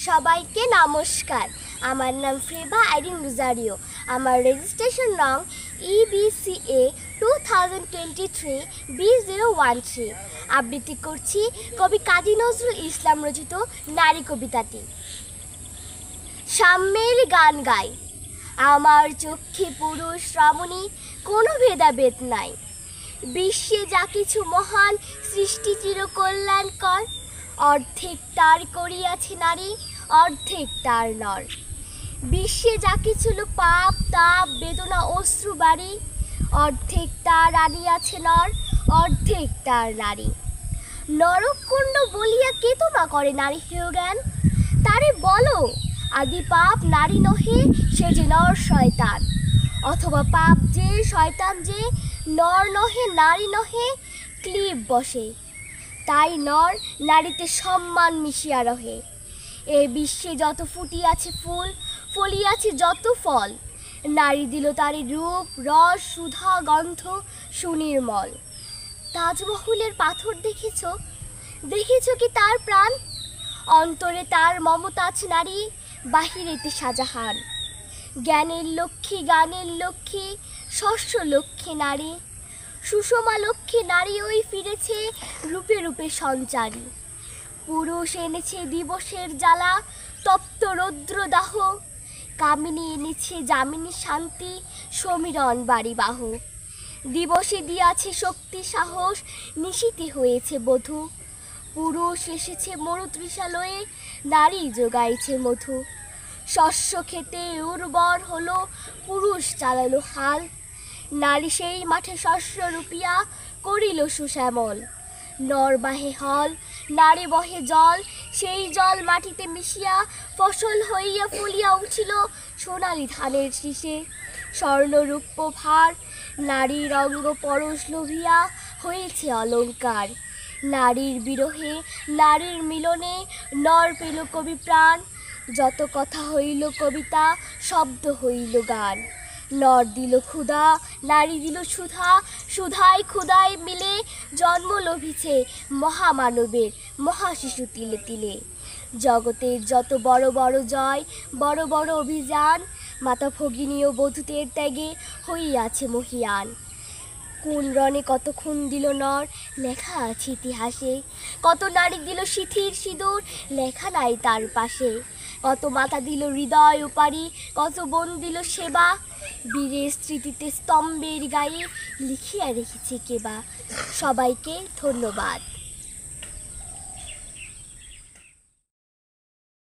সবাইকে নমস্কার। আমার নাম ফ্রেবা আইরিন রোজারিও। আমার রেজিস্ট্রেশন রং EBCA 2023 B013। আবৃত্তি করছি কবি কাজী নজরুল ইসলাম রচিত নারী কবিতাটি। সাম্যের গান গাই, আমার চক্ষে পুরুষ রমণী কোনো ভেদাভেদ নাই। বিশ্বে যা কিছু মহান সৃষ্টি চিরকল্যাণকর, অর্ধেক তার করিয়াছে নারী, অর্ধেক তার নর। বিশ্বে যা কিছু পাপ তাপ বেদনা অশ্রু বাড়ি, অর্ধেক তার আনিয়াছে নর, অর্ধেক তার নারী। নরককুণ্ড বলিয়া কে তোমা করে নারী হেয় জ্ঞান? তারে বলো আদি পাপ নারী নহে, সে যে নর শয়তান। অথবা পাপ যে শয়তান যে, নর নহে নারী নহে, ক্লিব বসে। তাই নর নারীতে সম্মান মিশিয়া রহে। এ বিশ্বে যত ফুটিয়াছে ফুল, ফলিয়াছে যত ফল, নারী দিল তারি রূপ রস সুধা গন্ধ সুনির্মল। তাজমহলের পাথর দেখেছ, দেখেছ কি তার প্রাণ? অন্তরে তার মমতাজ নারী, বাহিরেতে শাহজাহান। জ্ঞানের লক্ষ্মী গানের লক্ষ্মী, শস্য লক্ষ্মী নারী। সুষমা লক্ষ্মী নারী ওই ফিরেছে রূপে রূপে সঞ্চারী। পুরুষ এনেছে দিবসের জ্বালা, তপ্ত রৌদ্রদাহ। কামিনী এনেছে যামিনী শান্তি, সমীরণ বাড়ি বাহ। দিবসে দিয়াছে শক্তি সাহস, নিশীতে হয়েছে বধূ। পুরুষ এসেছে মরুতৃষালয়ে, নারী যোগাইছে মধু। শস্য খেতে উর্বর হলো, পুরুষ চালালো হাল। নারী সেই মাঠে শস্য রুপিয়া করিল সুশ্যামল। নর বাহে হল, নারী বহে জল, সেই জল মাটিতে মিশিয়া ফসল হইয়া ফুলিয়া উঠিল সোনালি ধানের শীষে। স্বর্ণরূপ্য ভার, নারীর অঙ্গ পরশ লোভিয়া হয়েছে অলঙ্কার। নারীর বিরহে নারীর মিলনে নর পেল কবি প্রাণ। যত কথা হইল কবিতা, শব্দ হইল গান। নর দিল ক্ষুধা, নারী দিল সুধা, সুধায় ক্ষুধায় মিলে জন্ম লভিছে মহামানবের মহাশিশু তিলে তিলে। জগতের যত বড় বড় জয়, বড় বড় অভিযান, মাতা ভগিনী ও বধূদের ত্যাগে হইয়াছে মহিয়ান। কোন রণে কত খুন দিল নর, লেখা আছে ইতিহাসে। কত নারী দিল সিথির সিঁদুর, লেখা নাই তার পাশে। কত মাতা দিল হৃদয় উপারি, কত বোন দিল সেবা। বীরের স্মৃতিতে স্তম্ভের গায়ে লিখিয়া রেখেছে কেবা। সবাইকে ধন্যবাদ।